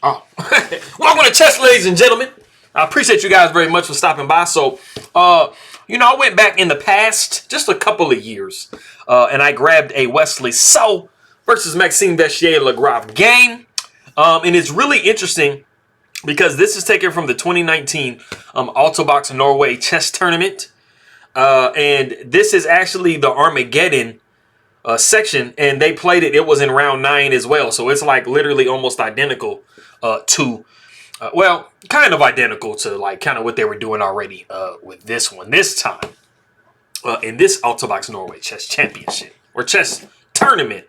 Oh, welcome to chess, ladies and gentlemen. I appreciate you guys very much for stopping by. So, I went back in the past, just a couple of years, and I grabbed a Wesley versus Maxime Vachier-Lagrave game. And it's really interesting because this is taken from the 2019 Altibox Norway chess tournament. And this is actually the Armageddon section, and they played it. It was in round 9 as well. So it's like literally almost identical kind of identical to like kind of what they were doing already with this one. This time in this Altibox Norway Chess Championship or Chess Tournament.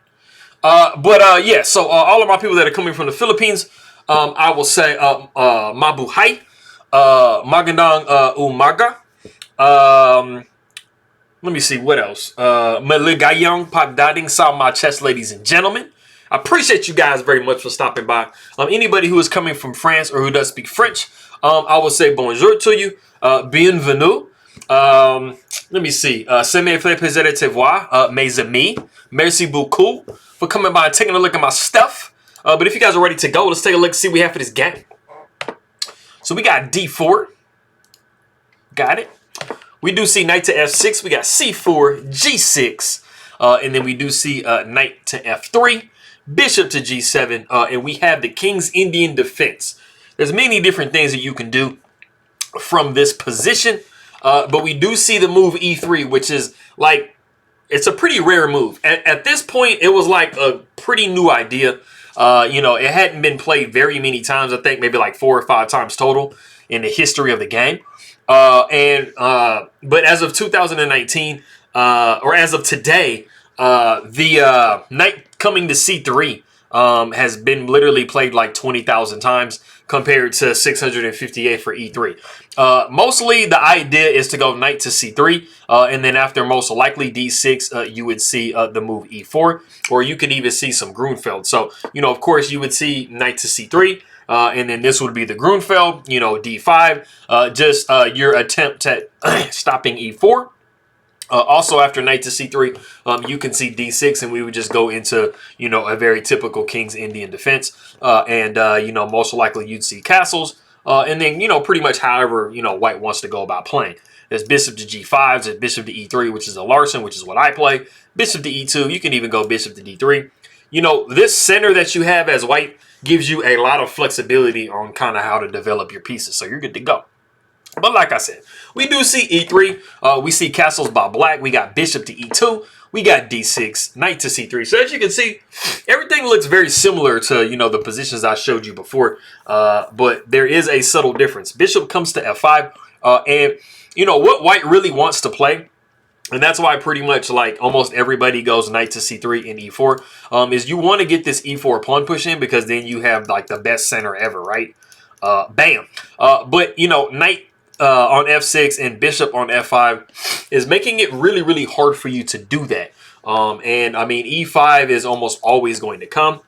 So all of my people that are coming from the Philippines, I will say Mabuhay, Magandang Umaga. Let me see what else. Maligayang pagdating sa mga chess ladies and gentlemen. I appreciate you guys very much for stopping by. Anybody who is coming from France or who does speak French, I will say bonjour to you. Bienvenue. Let me see. Ça me fait plaisir de te voir, mes amis. Merci beaucoup for coming by and taking a look at my stuff. But if you guys are ready to go, let's take a look and see what we have for this game. So we got D4. Got it. We do see knight to F6. We got C4, G6. And then we do see knight to F3. Bishop to G7, and we have the King's Indian defense. There's many different things that you can do from this position, but we do see the move E3, which is like, it's a pretty rare move. At this point, it was like a pretty new idea. It hadn't been played very many times. I think maybe like 4 or 5 times total in the history of the game. But as of 2019, or as of today, the knight coming to C3 has been literally played like 20,000 times compared to 658 for E3. Mostly the idea is to go knight to C3, and then after most likely D6, you would see the move E4, or you could even see some Grunfeld. So, of course, you would see knight to C3, and then this would be the Grunfeld, D5, your attempt at stopping E4. Also, after knight to C3, you can see D6, and we would just go into, a very typical King's Indian defense. Most likely you'd see castles. And then, pretty much however, white wants to go about playing. There's bishop to G5, there's bishop to E3, which is a Larsen, which is what I play. Bishop to E2, you can even go bishop to D3. This center that you have as white gives you a lot of flexibility on kind of how to develop your pieces. So you're good to go. But like I said, we do see E3. We see castles by black. We got bishop to E2. We got D6, knight to C3. So as you can see, everything looks very similar to, the positions I showed you before. But there is a subtle difference. Bishop comes to F5. And, what white really wants to play, and that's why pretty much like almost everybody goes knight to C3 and E4, is you want to get this E4 pawn push in because then you have like the best center ever, right? Bam. But, knight on F6 and bishop on F5 is making it really, really hard for you to do that. And I mean, E5 is almost always going to come.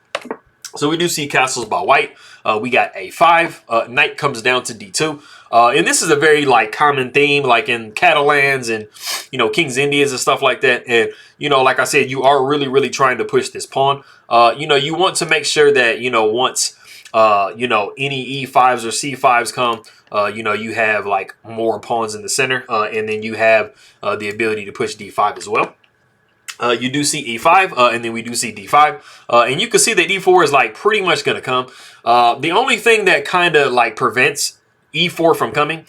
So we do see castles by white. We got A5. Knight comes down to D2. And this is a very like common theme, like in Catalans and, King's Indians and stuff like that. And, like I said, you are really, really trying to push this pawn. You want to make sure that, once any E5s or C5s come, you have like more pawns in the center, and then you have the ability to push D5 as well. You do see E5, and then we do see D5, and you can see that E4 is like pretty much going to come. The only thing that kind of like prevents E4 from coming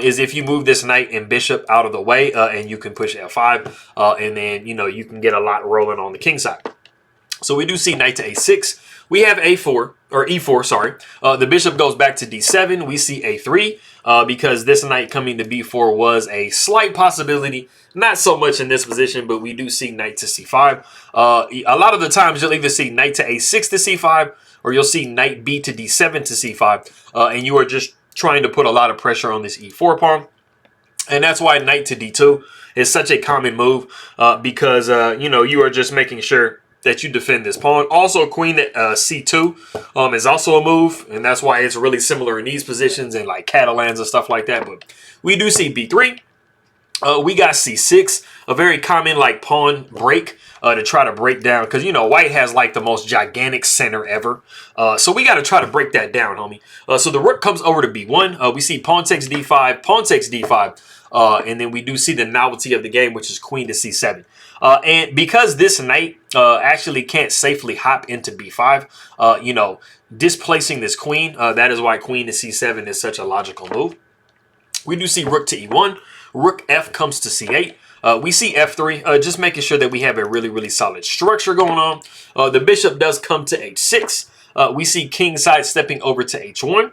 is if you move this knight and bishop out of the way, and you can push F5, and then you can get a lot rolling on the king side. So we do see knight to A6. We have A4, or E4, sorry. The bishop goes back to D7. We see A3 because this knight coming to B4 was a slight possibility. Not so much in this position, but we do see knight to C5. A lot of the times you'll either see knight to A6 to C5, or you'll see knight B to D7 to C5. And you are just trying to put a lot of pressure on this E4 pawn. And that's why knight to D2 is such a common move because, you are just making sure that you defend this pawn. Also, queen at C2 is also a move, and that's why it's really similar in these positions and like Catalans and stuff like that. But we do see B3. We got c6, a very common like pawn break to try to break down, because you know white has like the most gigantic center ever. So we got to try to break that down, homie. So the rook comes over to b1. We see pawn takes d5, pawn takes d5, and then we do see the novelty of the game, which is queen to c7. And because this knight actually can't safely hop into b5, you know, displacing this queen, that is why queen to c7 is such a logical move. We do see rook to e1. Rook f comes to c8. We see f3, just making sure that we have a really, really solid structure going on. The bishop does come to h6. We see king side stepping over to h1.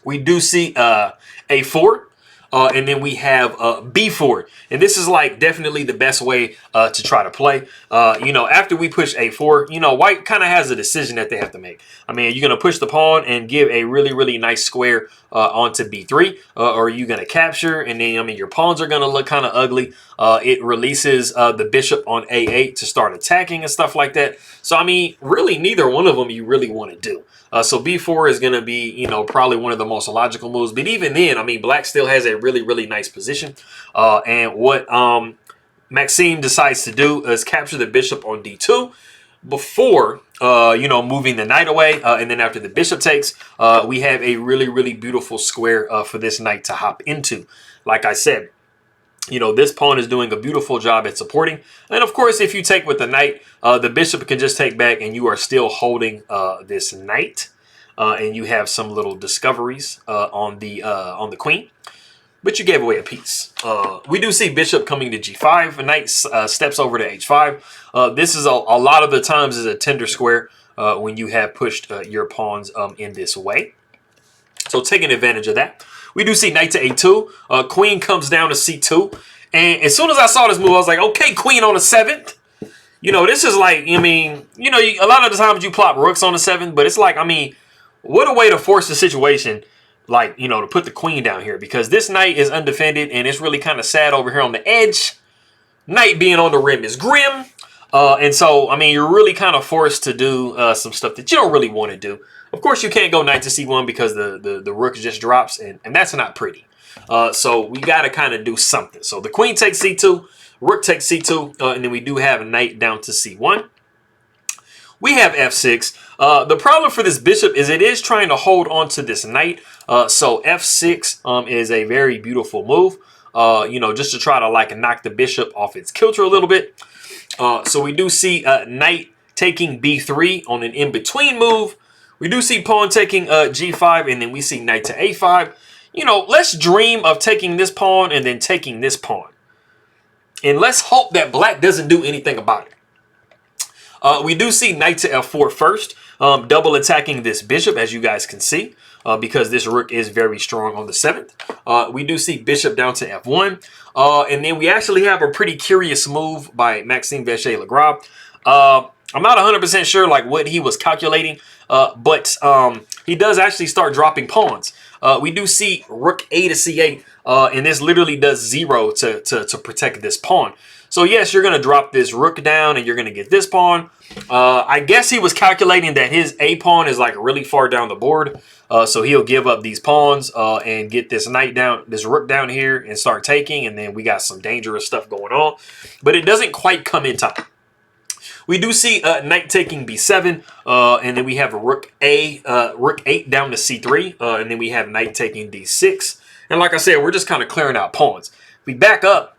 We do see a4. And then we have b4. And this is like definitely the best way to try to play. You know, after we push a4, you know, white kind of has a decision that they have to make. I mean, are you going to push the pawn and give a really, really nice square onto b3? Or are you going to capture? And then, I mean, your pawns are going to look kind of ugly. It releases the bishop on a8 to start attacking and stuff like that. So, I mean, really neither one of them you really want to do. So b4 is going to be, you know, probably one of the most logical moves. But even then, I mean, black still has a really, really nice position. And what Maxime decides to do is capture the bishop on d2 before, you know, moving the knight away. And then after the bishop takes, we have a really, really beautiful square for this knight to hop into. Like I said, you know, this pawn is doing a beautiful job at supporting. And of course, if you take with the knight, the bishop can just take back and you are still holding this knight. And you have some little discoveries on the queen. But you gave away a piece. We do see bishop coming to g5. A knight steps over to h5. This is a lot of the times is a tender square when you have pushed your pawns in this way. So taking advantage of that. We do see knight to a2. Queen comes down to c2. And as soon as I saw this move, I was like, okay, queen on the 7th. You know, this is like, I mean, you know, a lot of the times you plop rooks on the 7th. But it's like, I mean, what a way to force the situation, like, you know, to put the queen down here. Because this knight is undefended and it's really kind of sad over here on the edge. Knight being on the rim is grim. And so, I mean, you're really kind of forced to do some stuff that you don't really want to do. Of course, you can't go knight to c1 because the rook just drops, and that's not pretty. So we got to kind of do something. So the queen takes c2, rook takes c2, and then we do have a knight down to c1. We have f6. The problem for this bishop is it is trying to hold on to this knight. So f6 is a very beautiful move, you know, just to try to like knock the bishop off its kilter a little bit. So we do see knight taking b3 on an in-between move. We do see pawn taking g5, and then we see knight to a5. You know, let's dream of taking this pawn and then taking this pawn. And let's hope that black doesn't do anything about it. We do see knight to f4 first, double attacking this bishop, as you guys can see, because this rook is very strong on the 7th. We do see bishop down to f1. And then we actually have a pretty curious move by Maxime Vachier-Lagrave. I'm not 100% sure like what he was calculating, but he does actually start dropping pawns. We do see rook a to c8, and this literally does 0 to protect this pawn. So yes, you're going to drop this rook down and you're going to get this pawn. I guess he was calculating that his a pawn is like really far down the board. So he'll give up these pawns and get this knight down, this rook down here and start taking. And then we got some dangerous stuff going on. But it doesn't quite come in time. We do see knight taking b7, and then we have a rook 8 down to c3, and then we have knight taking d6. And like I said, we're just kind of clearing out pawns. We back up,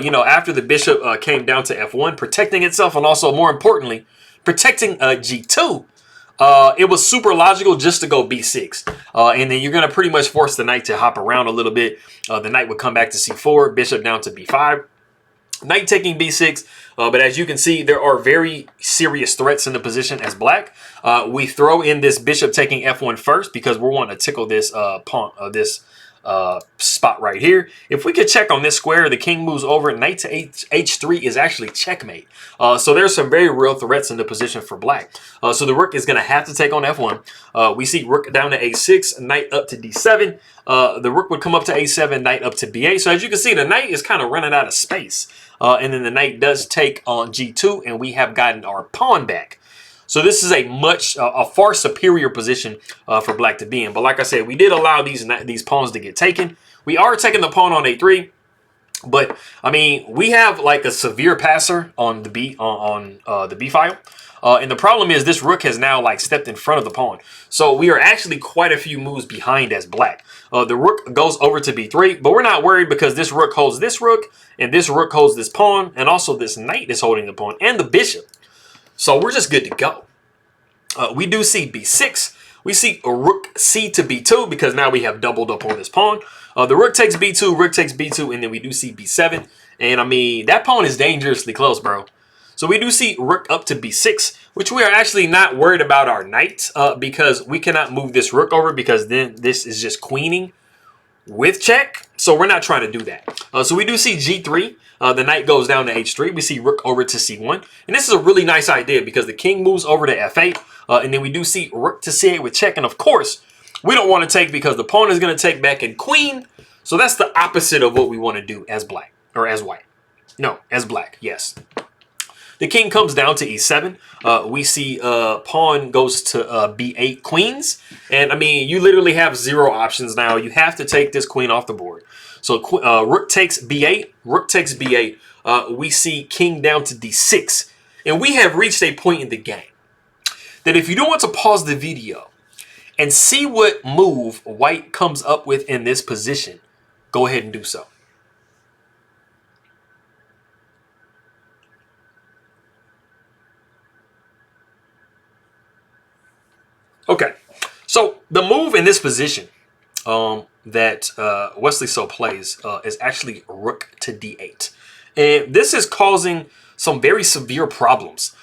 you know, after the bishop came down to f1, protecting itself, and also more importantly, protecting g2. It was super logical just to go b6, and then you're going to pretty much force the knight to hop around a little bit. The knight would come back to c4, bishop down to b5. Knight taking b6, but as you can see, there are very serious threats in the position as black. We throw in this bishop taking f1 first because we're wanting to tickle this pawn, this spot right here. If we could check on this square, the king moves over. Knight to h3 is actually checkmate. So there's some very real threats in the position for black. So the rook is going to have to take on f1. We see rook down to a6, knight up to d7. The rook would come up to a7, knight up to b8. So as you can see, the knight is kind of running out of space. And then the knight does take on g2, and we have gotten our pawn back. So this is a far superior position for black to be in. But like I said, we did allow these pawns to get taken. We are taking the pawn on a3. But I mean, we have like a severe passer on the the B file. And the problem is this rook has now like stepped in front of the pawn. So we are actually quite a few moves behind as black. The rook goes over to B3, but we're not worried because this rook holds this rook and this rook holds this pawn. And also this knight is holding the pawn and the bishop. So we're just good to go. We do see B6. We see a rook C to B2 because now we have doubled up on this pawn. The rook takes B2, rook takes B2, and then we do see B7. And I mean, that pawn is dangerously close, bro. So we do see rook up to B6, which we are actually not worried about our knight because we cannot move this rook over because then this is just queening with check. So we're not trying to do that. So we do see G3. The knight goes down to H3. We see rook over to C1. And this is a really nice idea because the king moves over to F8. And then we do see rook to C8 with check. And of course, we don't want to take because the pawn is going to take back and queen. So that's the opposite of what we want to do as black or as white. No, as black. Yes. The king comes down to E7. We see pawn goes to B8 queens. And I mean, you literally have 0 options now. You have to take this queen off the board. So rook takes B8. Rook takes B8. We see king down to D6. And we have reached a point in the game that if you don't want to pause the video and see what move white comes up with in this position, go ahead and do so. Okay, so the move in this position that Wesley so plays is actually rook to D8. And this is causing some very severe problems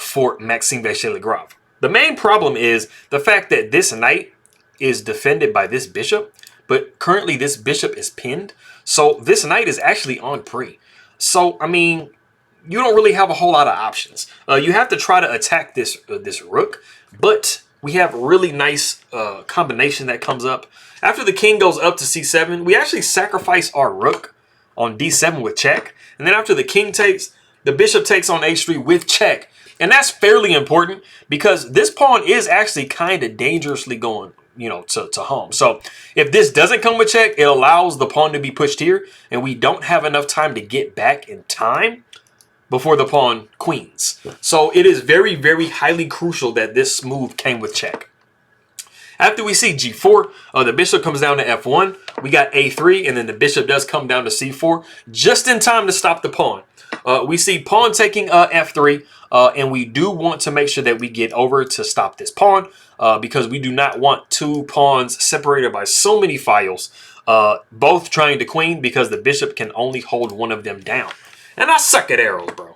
for Maxime Vachier-Lagrave. The main problem is the fact that this knight is defended by this bishop, but currently this bishop is pinned. So this knight is actually on pre. So, I mean, you don't really have a whole lot of options. You have to try to attack this rook, but we have really nice combination that comes up. After the king goes up to C7, we actually sacrifice our rook on D7 with check. And then after the king takes, the bishop takes on H3 with check. And that's fairly important because this pawn is actually kind of dangerously going, you know, to home. So if this doesn't come with check, it allows the pawn to be pushed here. And we don't have enough time to get back in time before the pawn queens. So it is very, very highly crucial that this move came with check. After we see G4, the bishop comes down to F1. We got A3, and then the bishop does come down to C4, just in time to stop the pawn. We see pawn taking F3, and we do want to make sure that we get over to stop this pawn because we do not want 2 pawns separated by so many files, both trying to queen because the bishop can only hold one of them down. And I suck at arrows, bro.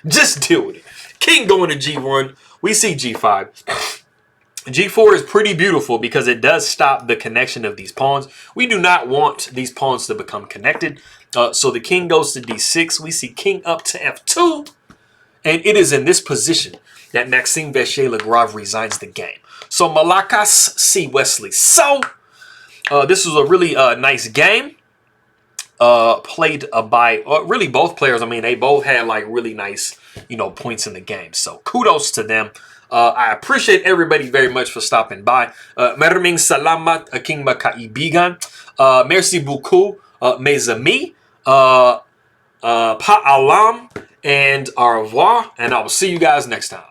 Just deal with it. King going to G1. We see G5. G4 is pretty beautiful because it does stop the connection of these pawns. We do not want these pawns to become connected. So the king goes to D6. We see king up to F2. And it is in this position that Maxime Vachier-Lagrave resigns the game. So Malakas see Wesley. So this was a really nice game. Played by really both players. I mean, they both had like really nice, you know, points in the game. So kudos to them. I appreciate everybody very much for stopping by. Maraming salamat aking makaibigan. Merci beaucoup, mes amis. Paalam and au revoir. And I will see you guys next time.